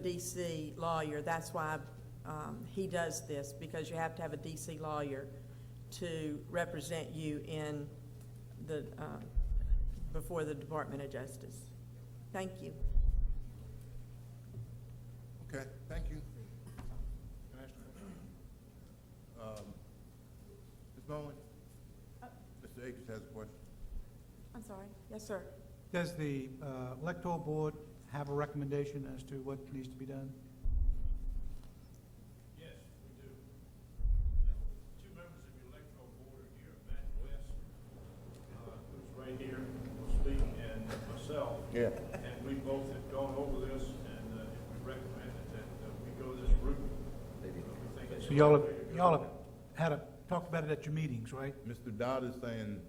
DC lawyer. That's why he does this, because you have to have a DC lawyer to represent you in the, before the Department of Justice. Thank you. Okay, thank you. Can I ask a question? Ms. Bowen? Mr. Akers has a question. I'm sorry. Yes, sir. Does the electoral board have a recommendation as to what needs to be done? Yes, we do. Two members of the electoral board are here, Matt West, who's right here, will speak, and myself. Yeah. And we both have gone over this, and we recommended that we go this route. We think it's So the y'all right way to go. have had a, talked about it at your meetings, right? Mr. Dodd is saying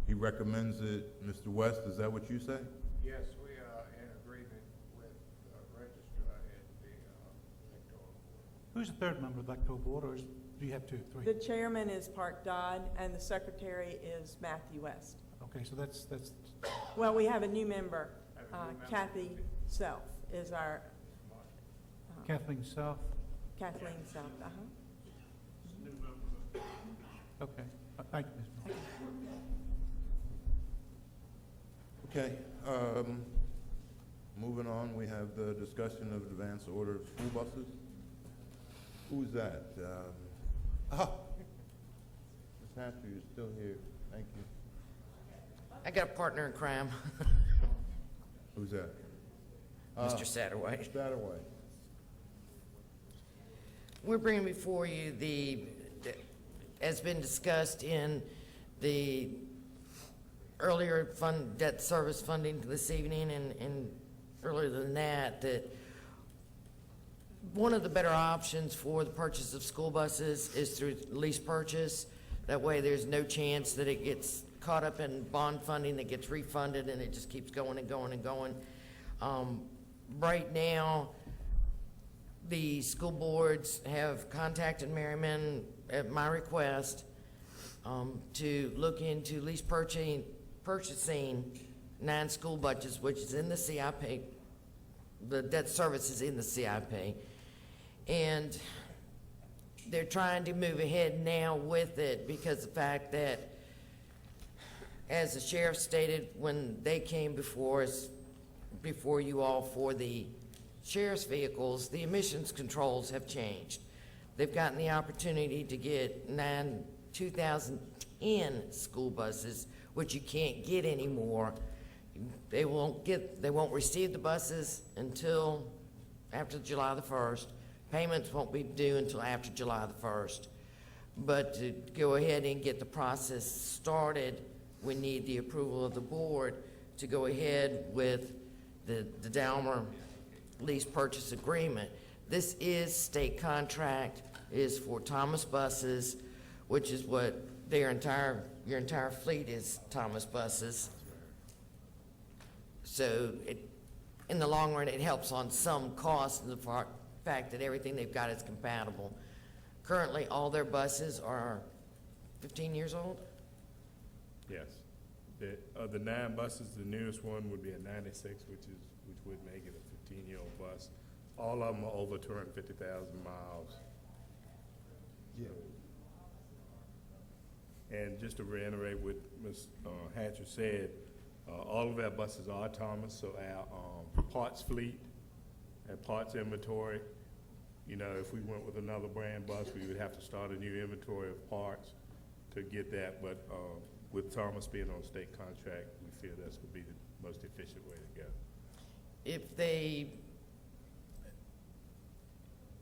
he recommends it. Mr. West, is that what you say? Yes, we are in agreement with the registrar and the electoral board. Who's the third member of the electoral board, or do you have two, three? The chairman is Park Dodd, and the secretary is Matthew West. Okay, so that's, Well, we have a new member, Have a new member. Kathy Self is our, Kathleen South. Kathleen Self, New member. Okay, thank you, Ms. Miller. Okay, moving on, we have the discussion of advance order of school buses. Who's that? Ms. Hatcher, you're still here. Thank you. I got a partner in crime, Who's that? Mr. Satterwhite. Satterwhite. We're bringing before you as been discussed in the earlier debt service funding this evening and earlier than that one of the better options for the purchase of school buses is through lease purchase. That way there's no chance that it gets caught up in bond funding that gets refunded and it just keeps going and going and going. Right now, the school boards have contacted Merriman at my request to look into lease purchasing 9 school buses, which is in the CIP. The debt service is in the CIP. And they're trying to move ahead now with it because the fact that, as the sheriff stated when they came before us, before you all for the sheriff's vehicles, the emissions controls have changed. They've gotten the opportunity to get 2010 school buses, which you can't get anymore. They won't receive the buses until after July the 1st. Payments won't be due until after July the 1st. But to go ahead and get the process started, we need the approval of the board to go ahead with the Dalmer lease purchase agreement. This is state contract, is for Thomas buses, which is what your entire fleet is Thomas buses. So in the long run, it helps on some cost in the fact that everything they've got is compatible. Currently, all their buses are 15 years old. Yes. The 9 buses, the newest one would be a 96, which would make it a 15-year-old bus. All of them are over 250,000 miles. Yeah. And just to reiterate what Ms. Hatcher said, all of our buses are Thomas, so our parts fleet and parts inventory, you know, if we went with another brand bus, we would have to start a new inventory of parts to get that, but with Thomas being on state contract, we feel that's going to be the most efficient way to go. If they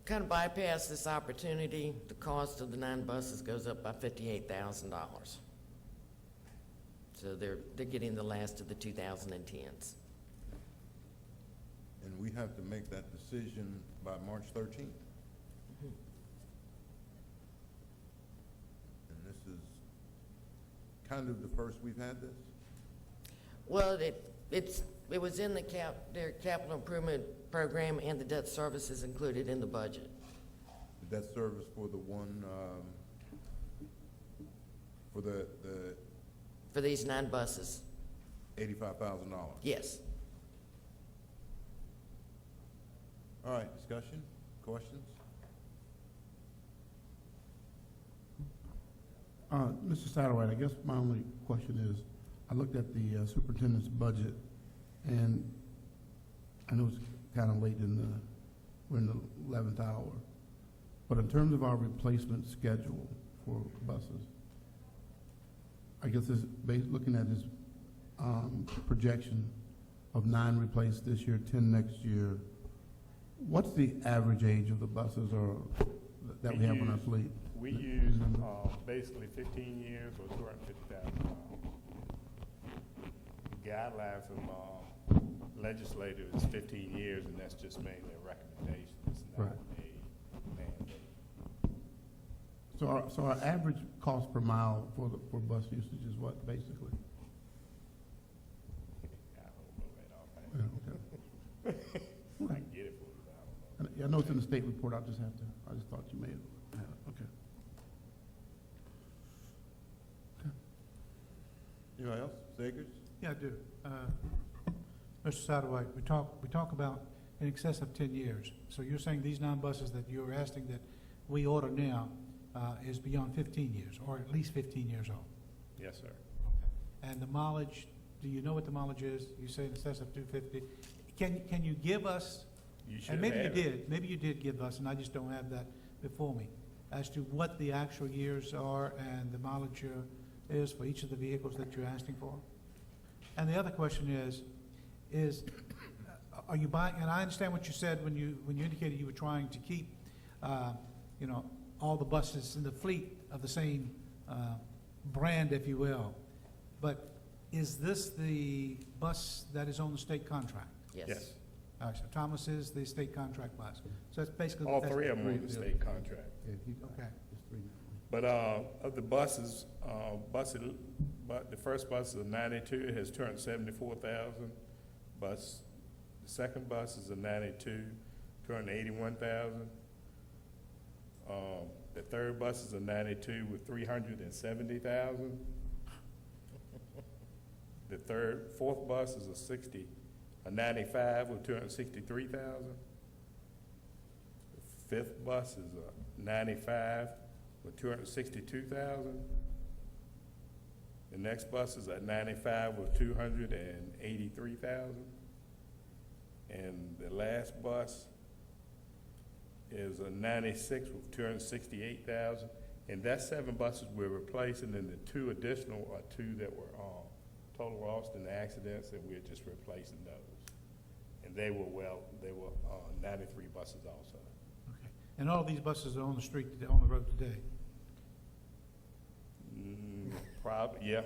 kind of bypass this opportunity, the cost of the 9 buses goes up by $58,000. So they're getting the last of the 2010s. And we have to make that decision by March 13th. And this is kind of the first we've had this? Well, it was in their capital improvement program, and the debt service is included in the budget. The debt service for the one, for the For these 9 buses, $85,000? yes. All right, discussion, questions? Mr. Satterwhite, I guess my only question is, I looked at the superintendent's budget, and I know it's kind of late we're in the 11th hour, but in terms of our replacement schedule for buses, I guess looking at his projection of 9 replaced this year, 10 next year, what's the average age of the buses that we have on our fleet? We use, basically 15 years or 250,000 miles. The guideline from, legislators is 15 years, and that's just mainly a recommendation, it's not Right. a mandate. So our average cost per mile for bus usage is what, basically? I don't know that offhand. Yeah, okay. I can get it for you, but I don't know. I know it's in the state report, I just thought you may have had it, okay. Anybody else? Sagers? Yeah, I do. Mr. Satterwhite, we talk about in excess of 10 years. So you're saying these 9 buses that you're asking that we order now is beyond 15 years, or at least 15 years old? Yes, sir. And the mileage, do you know what the mileage is? You say in excess of 250. Can you give us, You should and maybe you have it. did give us, and I just don't have that before me, as to what the actual years are and the mileage is for each of the vehicles that you're asking for? And the other question is, are you buying, and I understand what you said when you indicated you were trying to keep, all the buses in the fleet of the same brand, if you will. But is this the bus that is on the state contract? Yes. All right, so Thomas is the state contract bus. So that's basically. All 3 of them on the state contract. Okay. But of the buses, but the first bus is a 92, it has 274,000. The second bus is a 92, 281,000. The third bus is a 92 with 370,000. The fourth bus is a 95 with 263,000. The fifth bus is a 95 with 262,000. The next bus is a 95 with 283,000. And the last bus is a 96 with 268,000. And that's 7 buses we're replacing, and the 2 additional are 2 that were total lost in accidents, and we're just replacing those. And they were 93 buses also. Okay. And all of these buses are on the street, on the road today? Probably, yeah.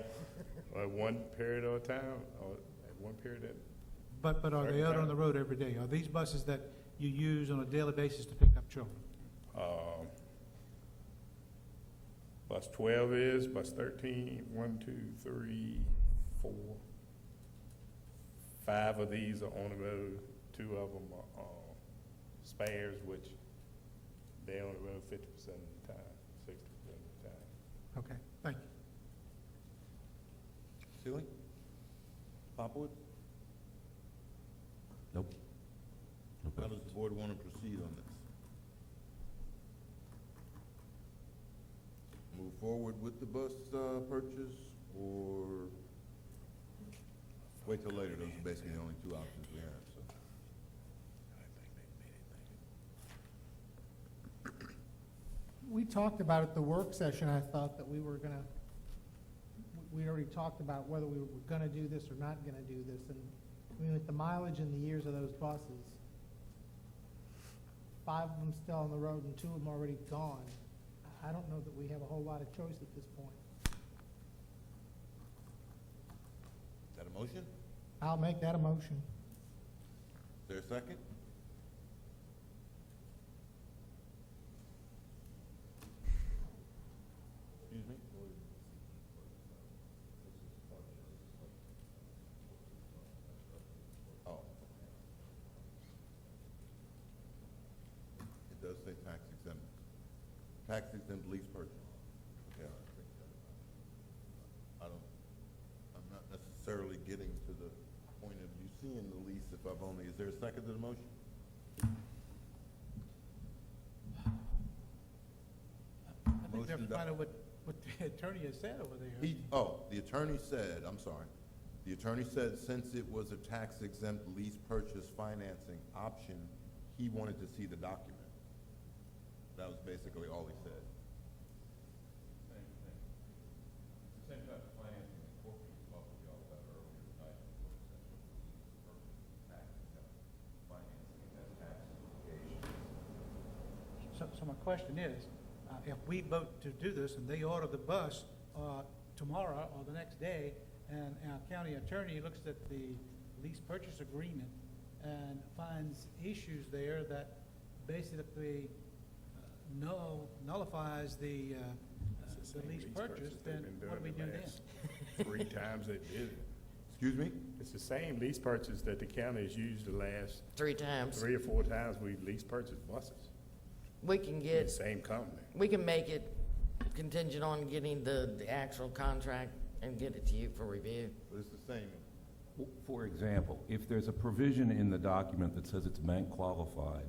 At one period of time, or at one period of But are they out Okay. on the road every day? Are these buses that you use on a daily basis to pick up children? Bus 12 is, bus 13, 1, 2, 3, 4. 5 of these are on the road. 2 of them are spares, which they're on the road 50% of the time, 60% of the time. Okay, thank you. Sealy? Popwood? Nope. No How questions. does the board want to proceed on this? Move forward with the bus purchase, or wait till later? Those are basically the only 2 options we have, so. We talked about at the work session, I thought that we were gonna, we already talked about whether we were gonna do this or not gonna do this, and, I mean, with the mileage and the years of those buses, 5 of them still on the road and 2 of them already gone, I don't know that we have a whole lot of choice at this point. Is that a motion? I'll make that a motion. Is there a second? Excuse me? Oh. It does say tax exempt. Tax exempt lease purchase. Okay. I'm not necessarily getting to the point of you seeing the lease if I've only, is there a second to the motion? have to find out what the attorney has said over there. The attorney said, I'm sorry, the attorney said since it was a tax exempt lease purchase financing option, he wanted to see the document. That was basically all he said. Same thing. It's the same type of financing that corporate talked to y'all about earlier tonight. Tax exempt financing and that tax implication. So my question is, if we vote to do this and they order the bus tomorrow or the next day, and our county attorney looks at the lease purchase agreement and finds issues there that basically nullifies the It's the same lease purchase, they've then been what do we doing do the then? last 3 times they did it. Excuse me? It's the same lease purchase that the county has used the last 3 times. 3 or 4 times we lease purchased buses. We can The get, same company. we can make it contingent on getting the actual contract and get it to you for review. But it's the same. For example, if there's a provision in the document that says it's bank qualified,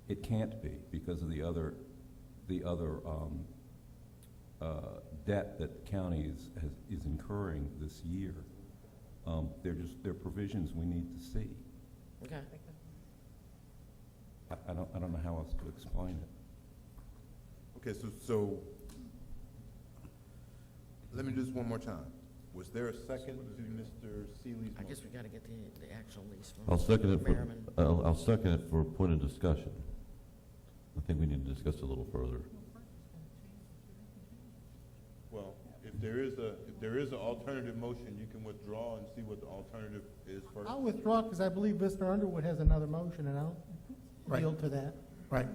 it can't be because of the other debt that the county is incurring this year. They're provisions we need to see. Okay. I don't know how else to explain it. Okay, so let me do this one more time. Was there a second to Mr. Seeley's I guess motion? we gotta get the actual lease from I'll second it Merriman. I'll second it for a point of discussion. I think we need to discuss it a little further. Well, if there is an alternative motion, you can withdraw and see what the alternative is first. I'll withdraw because I believe Mr. Underwood has another motion, and I'll Right. yield to that. Right.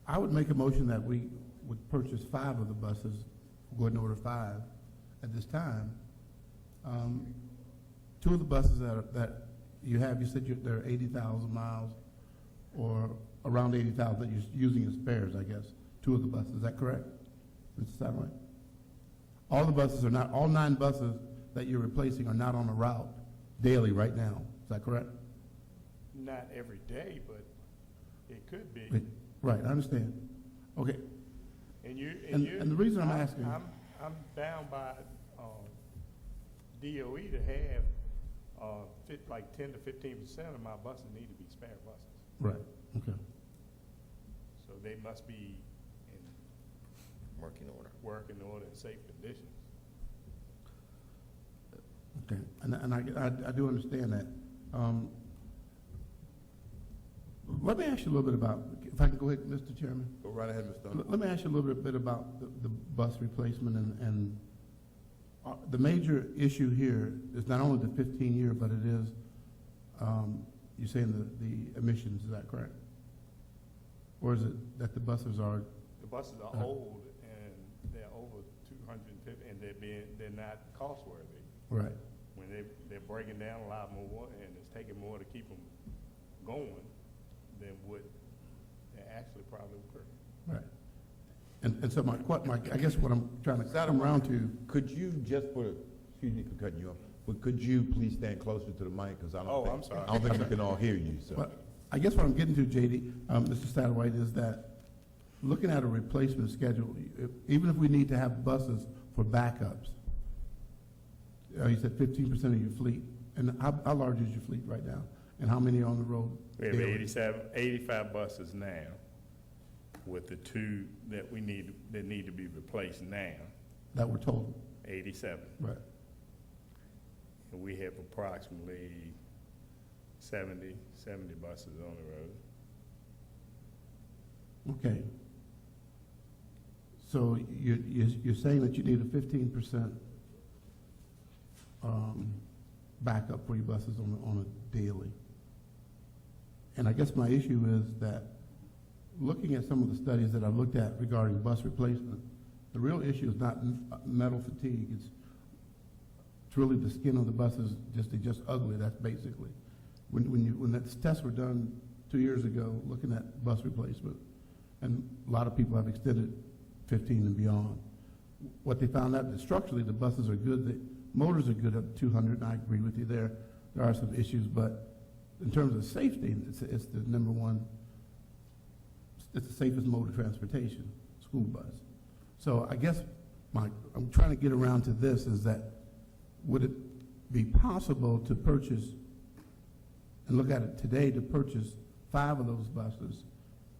I would make a motion that we would purchase 5 of the buses, go ahead and order 5 at this time. 2 of the buses that you have, you said they're 80,000 miles, or around 80,000 that you're using as spares, I guess. 2 of the buses, is that correct, Mr. Satterwhite? All the buses are not, all 9 buses that you're replacing are not on a route daily right now, is that correct? Not every day, but it could be. Right, I understand. Okay, And you, And the reason I'm asking- I'm bound by, DOE to have, like 10 to 15% of my buses need to be spare buses. right, okay. So they must be in Working order. working order and safe conditions. Okay, and I do understand that. Let me ask you a little bit about, if I can go ahead, Mr. Chairman? Go right ahead, Mr. Underwood. Let me ask you a little bit about the bus replacement and the major issue here is not only the 15-year, but it is, you're saying the emissions, is that correct? Or is it that the buses are, The buses are old and they're over 250 and they're not cost worthy. right, When they're breaking down a lot more and it's taking more to keep them going than what they actually probably were. right. And so I guess what I'm trying to come around to, Could you just excuse me for cutting you off, but could you please stand closer to the mic, because Oh, I'm sorry. I don't think we can all hear you, so. but I guess what I'm getting to, JD, Mr. Satterwhite, is that looking at a replacement schedule, even if we need to have buses for backups, you said 15% of your fleet, and how large is your fleet right now? And how many are on the road? We have daily? 85 buses now with the 2 that need to be replaced now, That were total, 87. right. And we have approximately 70 buses on the road. Okay. So you're saying that you need a 15% backup for your buses on a daily. And I guess my issue is that looking at some of the studies that I've looked at regarding bus replacement, the real issue is not metal fatigue. It's really the skin of the buses, they're just ugly. That's basically when the tests were done 2 years ago, looking at bus replacement, and a lot of people have extended 15 and beyond. What they found out that structurally the buses are good, the motors are good up to 200, and I agree with you there. There are some issues, but in terms of safety, it's the number one. It's the safest mode of transportation. school bus. So I guess I'm trying to get around to this, is that would it be possible to purchase, and look at it today, to purchase 5 of those buses,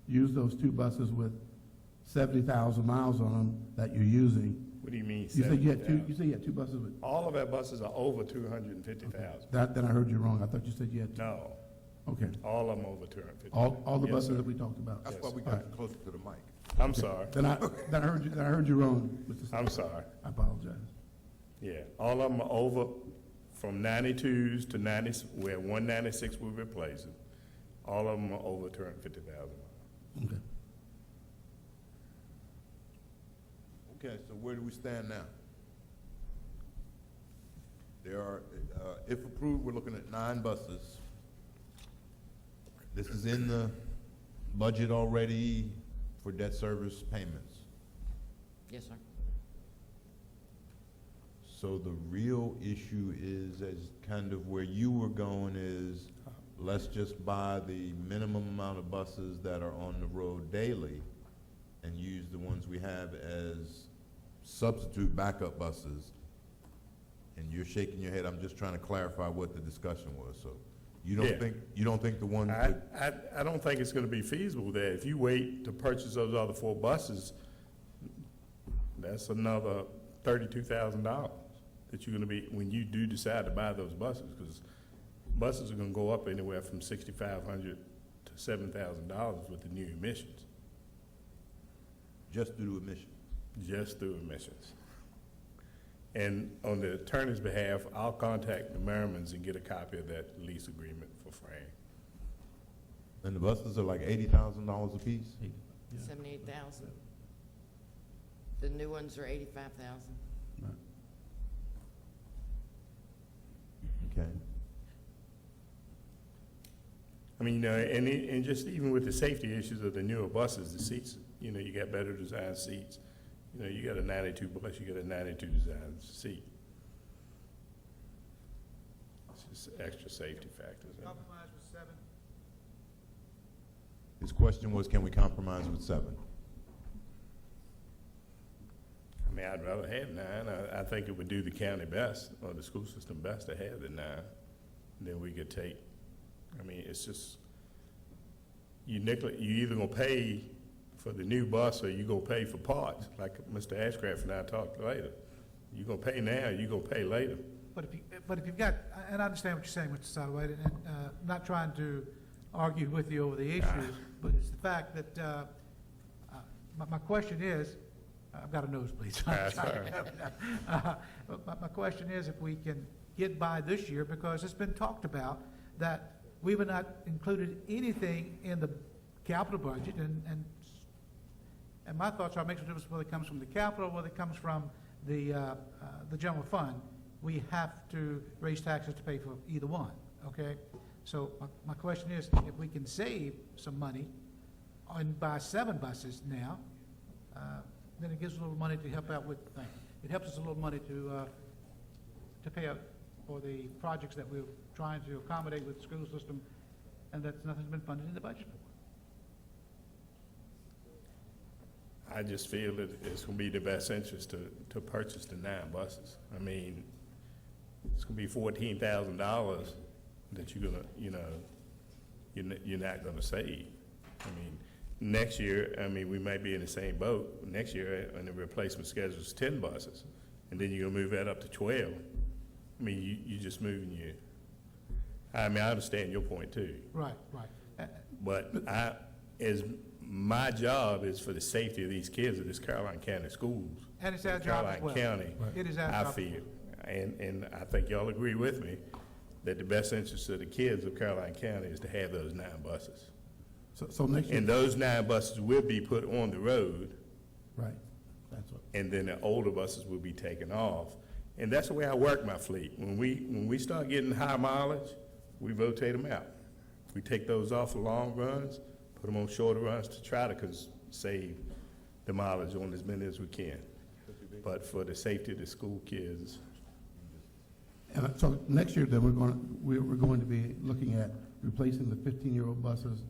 use those 2 buses with 70,000 miles on them that you're using? What do you mean, You said you had 70,000? you said you had 2 buses with, All of our buses are over 250,000. then I heard you wrong. I thought you said you had 2. No, Okay. all of them over 250. All the Yes, buses sir. that we talked about. That's Yes. why we got you closer to the mic. I'm sorry, Then I heard you wrong, Mr. I'm sorry. I apologize. Yeah, all of them are over from 92s to 90, where 196 we're replacing. All of them are over 250,000. Okay. Okay, so where do we stand now? There are, if approved, we're looking at 9 buses. This is in the budget already for debt service payments. Yes, sir. So the real issue is, as kind of where you were going, is let's just buy the minimum amount of buses that are on the road daily and use the ones we have as substitute backup buses. And you're shaking your head. I'm just trying to clarify what the discussion was. So you don't Yeah. think the ones I, that, I don't think it's gonna be feasible that if you wait to purchase those other 4 buses, that's another $32,000 that you're gonna be, when you do decide to buy those buses, because buses are gonna go up anywhere from $6,500 to $7,000 with the new emissions, just due to emissions? just through emissions. And on the attorney's behalf, I'll contact the Merrimans and get a copy of that lease agreement for Frank. And the buses are like $80,000 apiece? 78,000. The new ones are 85,000. Okay. I mean, and just even with the safety issues of the newer buses, the seats, you got better designed seats. You got a 92 bus, you got a 92 design seat. It's just extra safety factors. Compromise with 7. His question was, can we compromise with 7? I mean, I'd rather have 9. I think it would do the county best, or the school system best, to have the 9. Then we could take, I mean, it's just, you either gonna pay for the new bus or you gonna pay for parts, like Mr. Ashcraft and I talked later. You gonna pay now, you gonna pay later. But if you've got, and I understand what you're saying, Mr. Satterwhite, and not trying to argue with you over the issues, but it's the fact that, my question is, I've got a nosebleed. So I'm That's trying all to- but my question is if we can get by this year, because it's been talked about that we were not included anything in the capital budget, and my thoughts are, it makes a difference whether it comes from the capital, whether it comes from the general fund. We have to raise taxes to pay for either one, okay? So my question is, if we can save some money and buy 7 buses now, then it gives a little money to help out with, it helps us a little money to pay out for the projects that we're trying to accommodate with the school system, and that nothing's been funded in the budget for. I just feel that it's gonna be the best interest to purchase the 9 buses. I mean, it's gonna be $14,000 that you're gonna, you're not gonna save. I mean, next year, we might be in the same boat. Next year, and the replacement schedule is 10 buses, and then you're gonna move that up to 12. I mean, you just moving I understand your point too. Right. But my job is for the safety of these kids of this Caroline County schools. And it's our job as well. Caroline County, It is our I job. feel, and I think y'all agree with me, that the best interest of the kids of Caroline County is to have those 9 buses. So next year, And those 9 buses will be put on the road, right, that's what, and then the older buses will be taken off. And that's the way I work my fleet. When we start getting high mileage, we rotate them out. We take those off for long runs, put them on shorter runs to try to save the mileage on as many as we can. But for the safety of the school kids, and so next year then we're going to be looking at replacing the 15-year-old buses.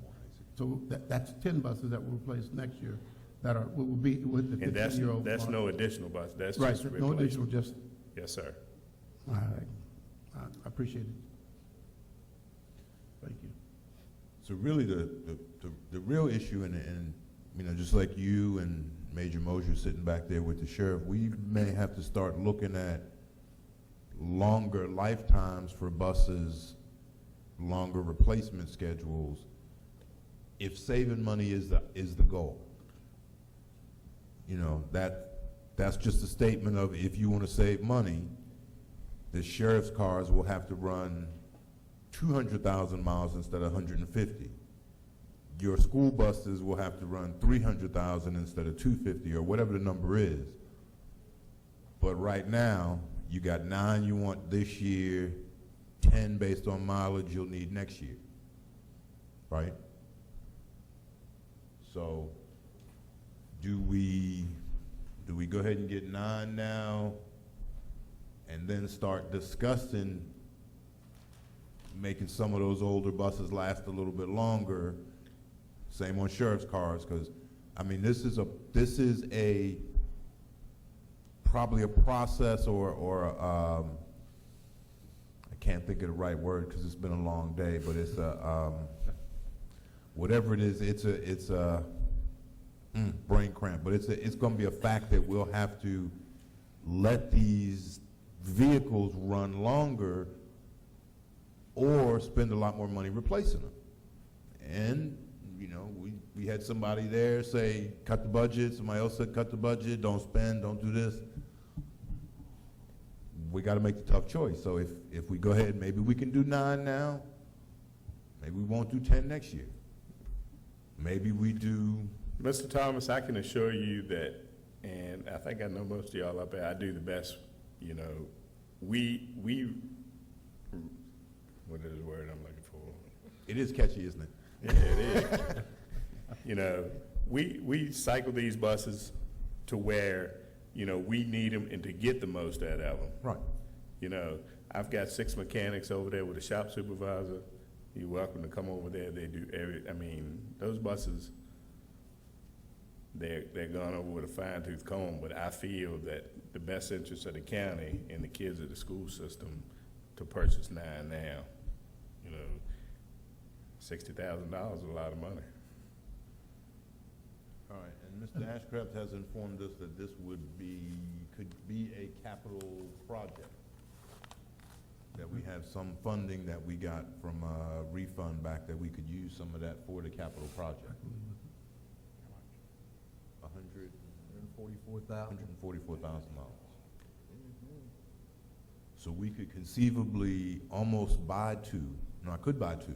So that's 10 buses that will replace next year. that are, will be with the And that's, 15-year-old. that's no additional bus, that's Right, just a no additional, replacement. just, Yes, sir. all right, I appreciate it. Thank you. So really, the real issue, and, you know, just like you and Major Mosier sitting back there with the sheriff, we may have to start looking at longer lifetimes for buses, longer replacement schedules, if saving money is the goal. You know, that's just a statement of, if you want to save money, the sheriff's cars will have to run 200,000 miles instead of 150. Your school buses will have to run 300,000 instead of 250, or whatever the number is. But right now, you got 9 you want this year, 10 based on mileage you'll need next year, right? So, do we go ahead and get 9 now, and then start discussing making some of those older buses last a little bit longer? Same on sheriff's cars, because I mean, this is probably a process, or I can't think of the right word because it's been a long day, but it's a whatever it is, it's a brain cramp, but it's going to be a fact that we'll have to let these vehicles run longer or spend a lot more money replacing them. And you know, we had somebody there say, cut the budget. Somebody else said, cut the budget, don't spend, don't do this. We got to make the tough choice. So if we go ahead, maybe we can do 9 now. Maybe we won't do 10 next year. Maybe we do. Mr. Thomas, I can assure you that, and I think I know most of y'all up there, I do the best, you know, we, what is the word I'm looking for? It is catchy, isn't it? Yeah, it is. You know, we cycle these buses to where, you know, we need them and to get the most out of them. Right. You know, I've got 6 mechanics over there with a shop supervisor. You're welcome to come over there. They do those buses, they're gone over with a fine tooth comb, but I feel that the best interest of the county and the kids of the school system to purchase 9 now. You know, $60,000 is a lot of money. All right, and Mr. Ashcraft has informed us that this could be a capital project. That we have some funding that we got from a refund back, that we could use some of that for the capital project. $144,000. So we could conceivably almost buy 2. No, I could buy 2.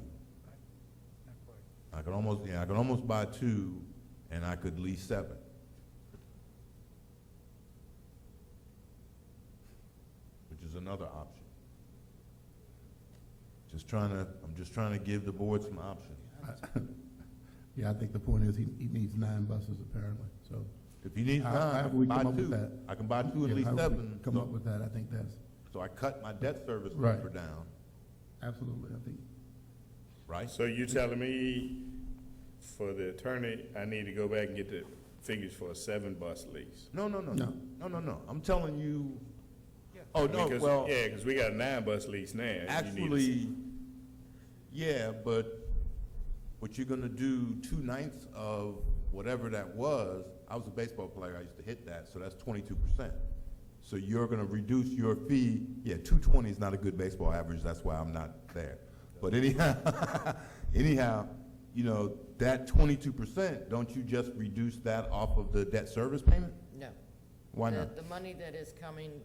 I could almost buy 2, and I could lease 7. Which is another option. I'm just trying to give the board some options. Yeah, I think the point is he needs 9 buses apparently, so. If he needs 9, However we buy come up 2. with that. I can buy 2 and Yeah, lease however we 7. Come up with that, I think that's, So I cut my debt service Right. number down, absolutely, I think. right? So you're telling me, for the attorney, I need to go back and get the figures for a 7-bus lease? No. No. I'm telling you, oh, no, Because- well, Yeah, because we got a 9-bus lease now. You need to- actually, yeah, but what you're gonna do 2/9 of whatever that was, I was a baseball player, I used to hit that, so that's 22%. So you're gonna reduce your fee, 220 is not a good baseball average, that's why I'm not there. But anyhow, you know, that 22%, don't you just reduce that off of the debt service payment? No. Why not? The money that is coming,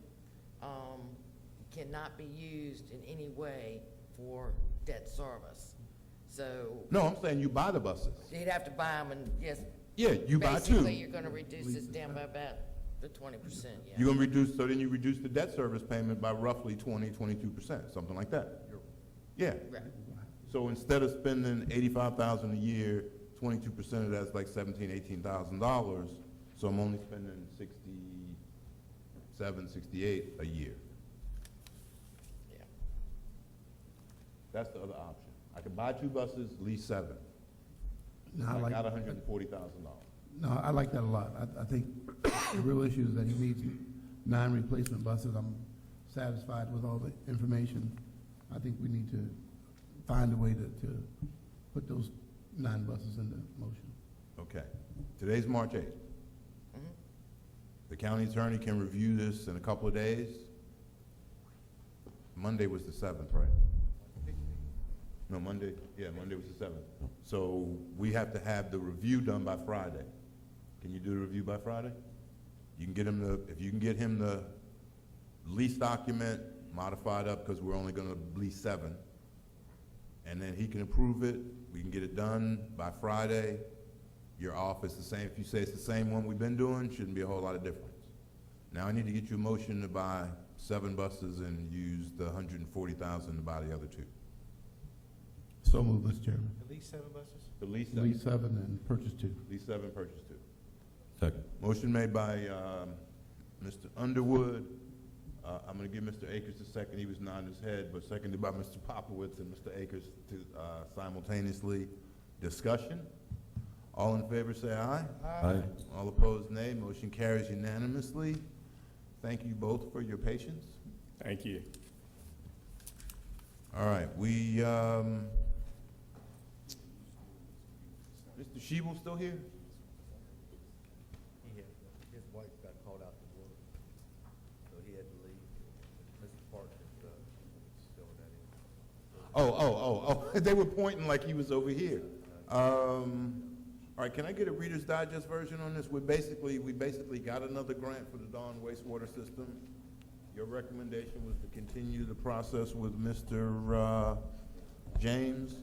cannot be used in any way for debt service. So No, I'm saying you buy the buses. you'd have to buy them, and yes, Yeah, you buy 2. basically, you're gonna reduce this down by about the 20%, yeah. You're gonna reduce, so then you reduce the debt service payment by roughly 22%, something like that. Yeah. Right. So instead of spending $85,000 a year, 22% of that's like $17,000, $18,000. So I'm only spending $67,000, $68,000 a year. Yeah. That's the other option. I could buy 2 buses, lease 7. Now, I like, got $140,000. No, I like that a lot. I think the real issue is that he needs 9 replacement buses. I'm satisfied with all the information. I think we need to find a way to put those 9 buses into motion. Okay. Today's March 8th. The county attorney can review this in a couple of days. Monday was the 7th, right? No, Monday was the 7th. So we have to have the review done by Friday. Can you do the review by Friday? You can get him if you can get him the lease document modified up, because we're only gonna lease 7, and then he can approve it, we can get it done by Friday. You're off, it's the same, if you say it's the same one we've been doing, shouldn't be a whole lot of difference. Now I need to get you a motion to buy 7 buses and use the $140,000 to buy the other 2. So moved, Mr. Chairman. At least 7 buses? The lease Lease 7 and purchase 2. Lease 7, purchase 2. Second. Motion made by Mr. Underwood. I'm going to give Mr. Akers a second. He was nodding his head, but seconded by Mr. Popowitz and Mr. Akers to simultaneously. Discussion. All in favor say aye. Aye. All opposed, nay. Motion carries unanimously. Thank you both for your patience. Thank you. All right, Mr. Shebel still here? His wife got called out to work, so he had to leave. Mr. Park is still that in. They were pointing like he was over here. All right, can I get a Reader's Digest version on this? We basically got another grant for the Dawn wastewater system. Your recommendation was to continue the process with Mr. James.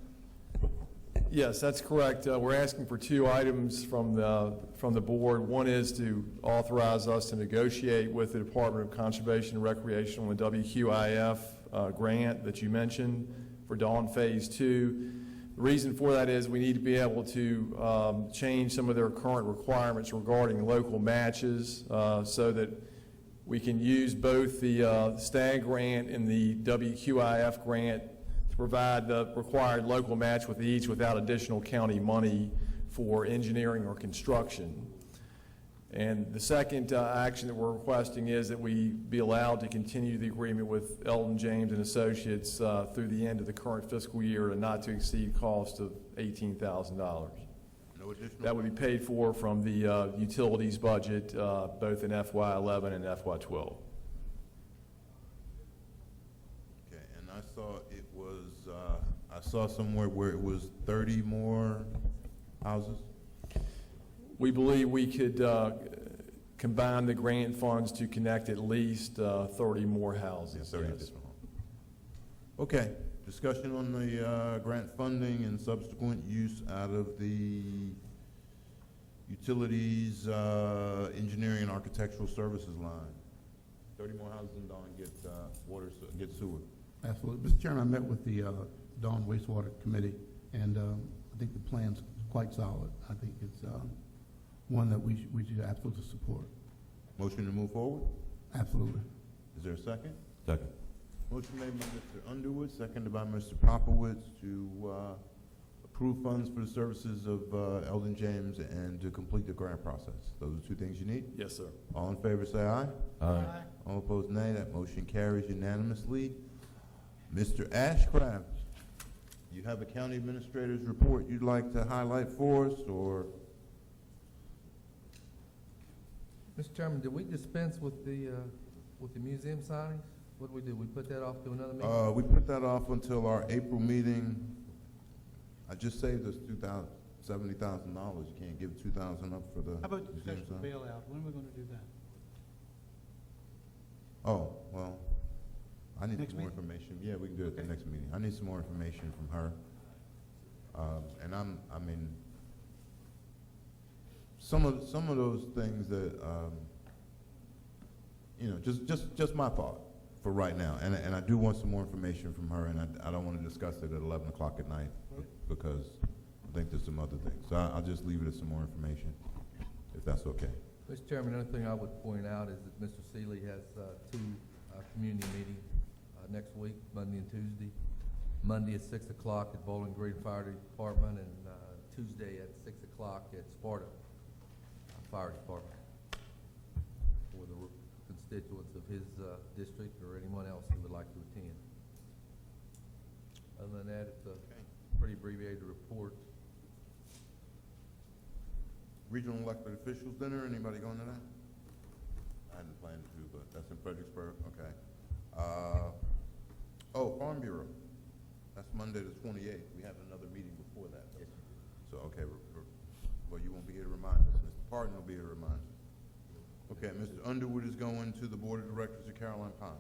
Yes, that's correct. We're asking for 2 items from the board. One is to authorize us to negotiate with the Department of Conservation and Recreation on the WQIF grant that you mentioned for Dawn Phase 2. The reason for that is we need to be able to change some of their current requirements regarding local matches so that we can use both the STAG grant and the WQIF grant to provide the required local match with each without additional county money for engineering or construction. And the second action that we're requesting is that we be allowed to continue the agreement with Eldon James and Associates through the end of the current fiscal year at a not to exceed cost of $18,000. No additional. That would be paid for from the utilities budget, both in FY11 and FY12. Okay, and I saw it was, I saw somewhere where it was 30 more houses. We believe we could combine the grant funds to connect at least 30 more houses. 30 yes. additional. Okay, discussion on the grant funding and subsequent use out of the utilities, engineering and architectural services line. 30 more houses in Dawn get water, get sewer. Absolutely. Mr. Chairman, I met with the Dawn Wastewater Committee, and I think the plan's quite solid. I think it's one that we should absolutely support. Motion to move forward? Absolutely. Is there a second? Second. Motion made by Mr. Underwood, seconded by Mr. Popowitz to approve funds for the services of Eldon James and to complete the grant process. Those are 2 things you need? Yes, sir. All in favor say aye. Aye. All opposed nay. That motion carries unanimously. Mr. Ashcraft, you have a county administrator's report you'd like to highlight for us, or? Mr. Chairman, did we dispense with the museum signings? What did we do? We put that off to another meeting? We put that off until our April meeting. I just saved us $70,000. You can't give $2,000 up for the How about the museum discussion of sign? bailout? When are we going to do that? Oh, well, I need Next some more meeting? information. Yeah, we can do it at the Okay. next meeting. I need some more information from her. And I mean, some of those things that, you know, just my thought for right now. And I do want some more information from her, and I don't want to discuss it at 11 o'clock at night because I think there's some other things. So I'll just leave it as some more information, if that's okay. Mr. Chairman, the only thing I would point out is that Mr. Seeley has 2 community meetings next week, Monday and Tuesday. Monday at 6 o'clock at Bowling Green Fire Department, and Tuesday at 6 o'clock at Sparta. fire department for the constituents of his district or anyone else who would like to attend. Other than that, it's a pretty abbreviated report. Regional elected officials dinner, anybody going to that? I hadn't planned to, but that's in Fredericksburg, okay. Farm Bureau, that's Monday the 28th. We have another meeting before that. Yes. So, okay, well, you won't be here to remind us. Mr. Parton will be here to remind us. Okay, Mr. Underwood is going to the Board of Directors of Caroline Pines.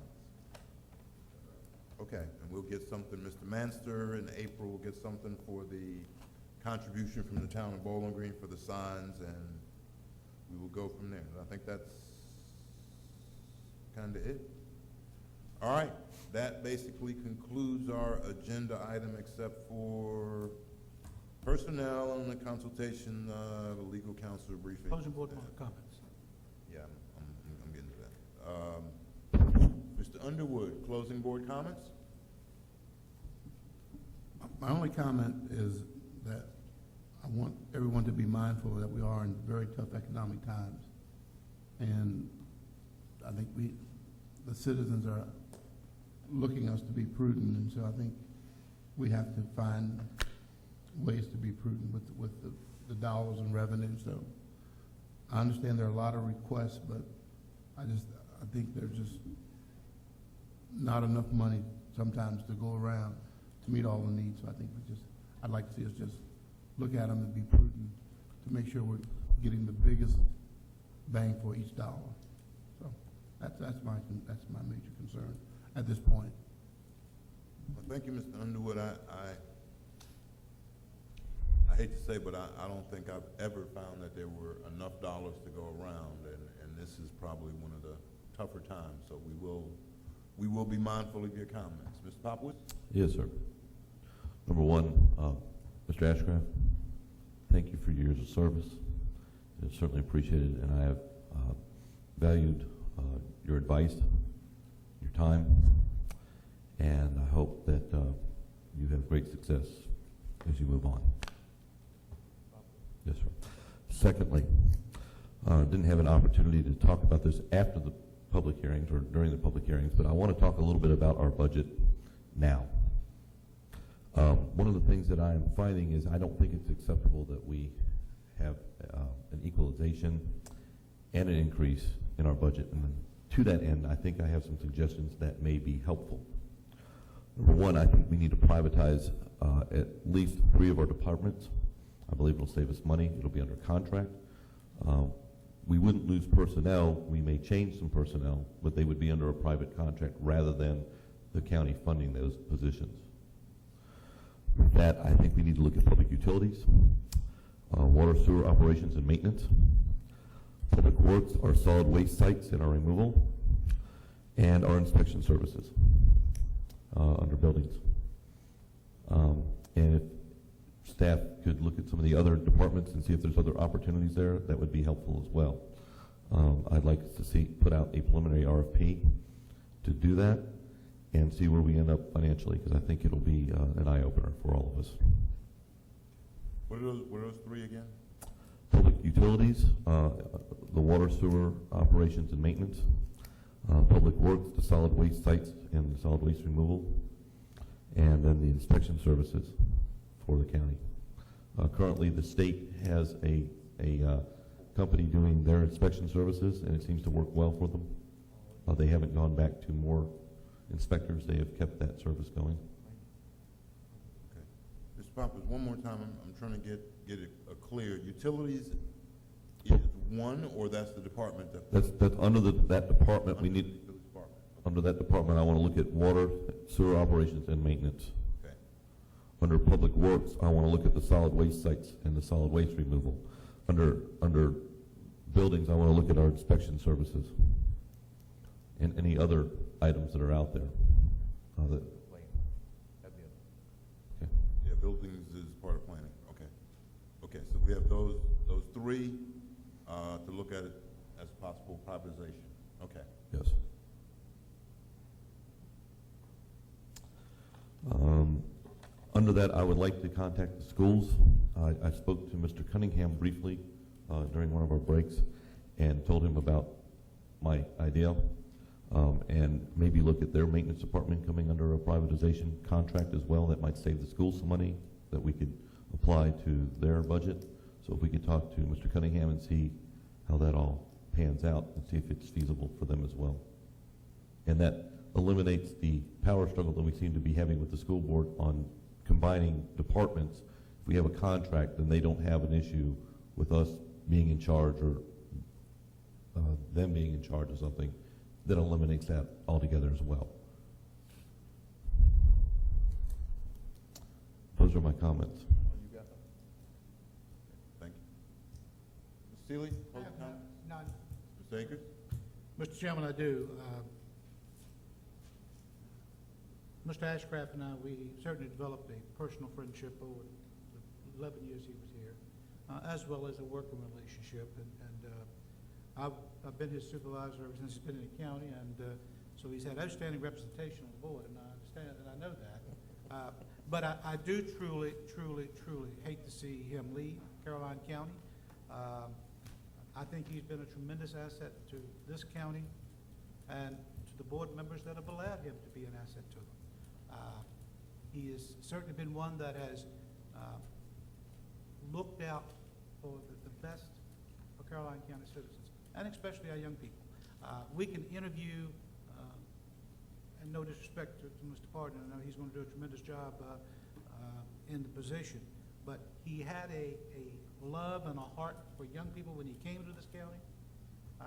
Okay, and we'll get something, Mr. Manster in April will get something for the contribution from the town of Bowling Green for the signs, and we will go from there. I think that's kind of it. All right, that basically concludes our agenda item except for personnel and the consultation, the legal counsel briefing. Closing board comments. Yeah, I'm getting to that. Mr. Underwood, closing board comments? My only comment is that I want everyone to be mindful that we are in very tough economic times. And I think the citizens are looking us to be prudent, and so I think we have to find ways to be prudent with the dollars and revenue. So I understand there are a lot of requests, but I think there's just not enough money sometimes to go around to meet all the needs. So I think I'd like to see us just look at them and be prudent to make sure we're getting the biggest bang for each dollar. So that's my major concern at this point. Well, thank you, Mr. Underwood. I hate to say, but I don't think I've ever found that there were enough dollars to go around, and this is probably one of the tougher times. So we will be mindful of your comments. Mr. Popwood? Yes, sir. Number one, Mr. Ashcraft, thank you for your years of service. It's certainly appreciated, and I have valued your advice, your time, and I hope that you have great success as you move on. Yes, sir. Secondly, didn't have an opportunity to talk about this after the public hearings or during the public hearings, but I want to talk a little bit about our budget now. One of the things that I'm finding is I don't think it's acceptable that we have an equalization and an increase in our budget. And to that end, I think I have some suggestions that may be helpful. Number one, I think we need to privatize at least 3 of our departments. I believe it'll save us money. It'll be under contract. We wouldn't lose personnel. We may change some personnel, but they would be under a private contract rather than the county funding those positions. With that, I think we need to look at public utilities, water sewer operations and maintenance, public works, our solid waste sites and our removal, and our inspection services under buildings. And if staff could look at some of the other departments and see if there's other opportunities there, that would be helpful as well. I'd like to see put out a preliminary RFP to do that and see where we end up financially, because I think it'll be an eye-opener for all of us. What are those 3 again? Public utilities, the water sewer operations and maintenance, public works, the solid waste sites and the solid waste removal, and then the inspection services for the county. Currently, the state has a company doing their inspection services, and it seems to work well for them. They haven't gone back to more inspectors. They have kept that service going. Okay. Mr. Poppers, one more time, I'm trying to get it clear. Utilities is one, or that's the department that? That's under that department. We need, under that department, I want to look at water, sewer operations, and maintenance. Okay. Under public works, I want to look at the solid waste sites and the solid waste removal. Under buildings, I want to look at our inspection services and any other items that are out there. Okay. Yeah, buildings is part of planning. Okay. Okay, so we have those 3 to look at it as possible privatization. Okay. Yes. Under that, I would like to contact the schools. I spoke to Mr. Cunningham briefly during one of our breaks and told him about my idea, and maybe look at their maintenance department coming under a privatization contract as well. That might save the school some money that we could apply to their budget. So if we could talk to Mr. Cunningham and see how that all pans out and see if it's feasible for them as well. And that eliminates the power struggle that we seem to be having with the school board on combining departments. If we have a contract, then they don't have an issue with us being in charge or them being in charge of something. That eliminates that altogether as well. Those are my comments. Thank you. Ms. Seeley, closing comments? None. Mr. Akers? Mr. Chairman, I do. Mr. Ashcraft and I, we certainly developed a personal friendship over the 11 years he was here, as well as a working relationship. I've been his supervisor ever since he's been in the county, and so he's had outstanding representation on the board, and I understand and I know that. But I do truly hate to see him leave Caroline County. I think he's been a tremendous asset to this county and to the board members that have allowed him to be an asset to them. He has certainly been one that has looked out for the best for Caroline County citizens, and especially our young people. We can interview, and no disrespect to Mr. Pardon, I know he's going to do a tremendous job in the position, but he had a love and a heart for young people when he came to this county.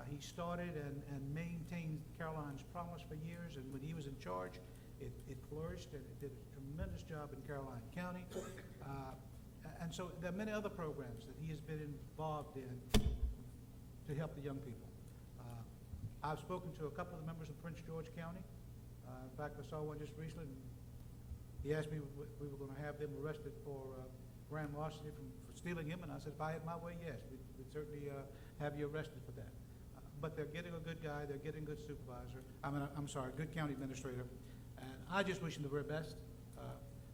He started and maintained Caroline's Promise for years, and when he was in charge, it flourished, and it did a tremendous job in Caroline County. And so there are many other programs that he has been involved in to help the young people. I've spoken to a couple of the members of Prince George County. In fact, I saw one just recently, and he asked me if we were going to have them arrested for grand larceny for stealing him, and I said, if I had my way, yes, we'd certainly have you arrested for that. But they're getting a good guy, they're getting a good supervisor, a good county administrator, and I just wish him the very best.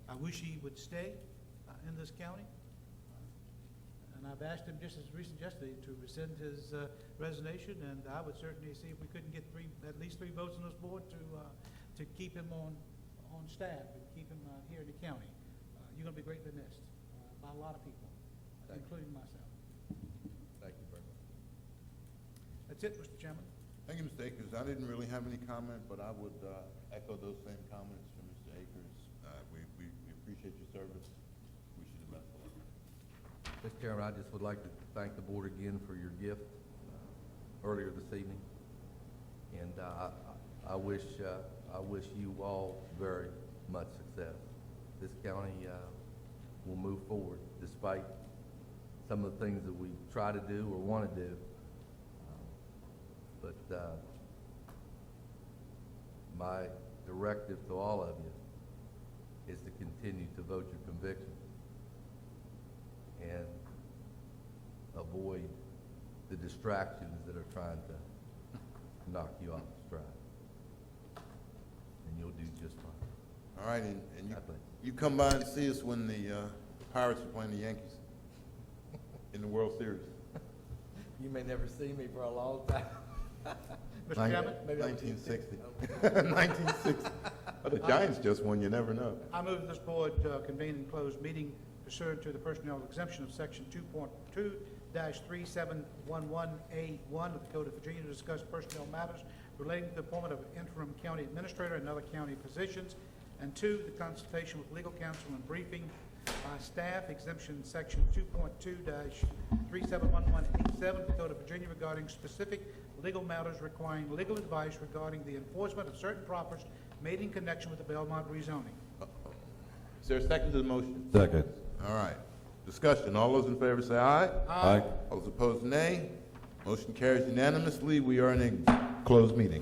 I wish he would stay in this county. And I've asked him just as recent yesterday to rescind his resignation, and I would certainly see if we couldn't get at least three votes on this board to keep him on staff and keep him here in the county. You're going to be greatly missed by a lot of people, including myself. Thank you very much. That's it, Mr. Chairman. Thank you, Mr. Akers. I didn't really have any comment, but I would echo those same comments from Mr. Akers. We appreciate your service. Wish you the best of luck. Mr. Chairman, I just would like to thank the board again for your gift earlier this evening. And I wish you all very much success. This county will move forward despite some of the things that we try to do or want to do. But my directive to all of you is to continue to vote your conviction and avoid the distractions that are trying to knock you off the stride. And you'll do just fine. All right, and you come by and see us when the Pirates are playing the Yankees in the World Series. You may never see me for a long time. Mr. Chairman? 1960. 1960. Well, the Giants just won, you never know. I move that this board convene and close meeting pursuant to the personnel exemption of section 2.2-3711A1 of the Code of Virginia to discuss personnel matters relating to the appointment of interim county administrator and other county positions, and 2, the consultation with legal counsel and briefing by staff, exemption section 2.2-3711A7 of the Code of Virginia regarding specific legal matters requiring legal advice regarding the enforcement of certain properties made in connection with the Belmont rezoning. Is there a second to the motion? Second. All right. Discussion. All those in favor say aye. Aye. All those opposed, nay. Motion carries unanimously. We are in a closed meeting.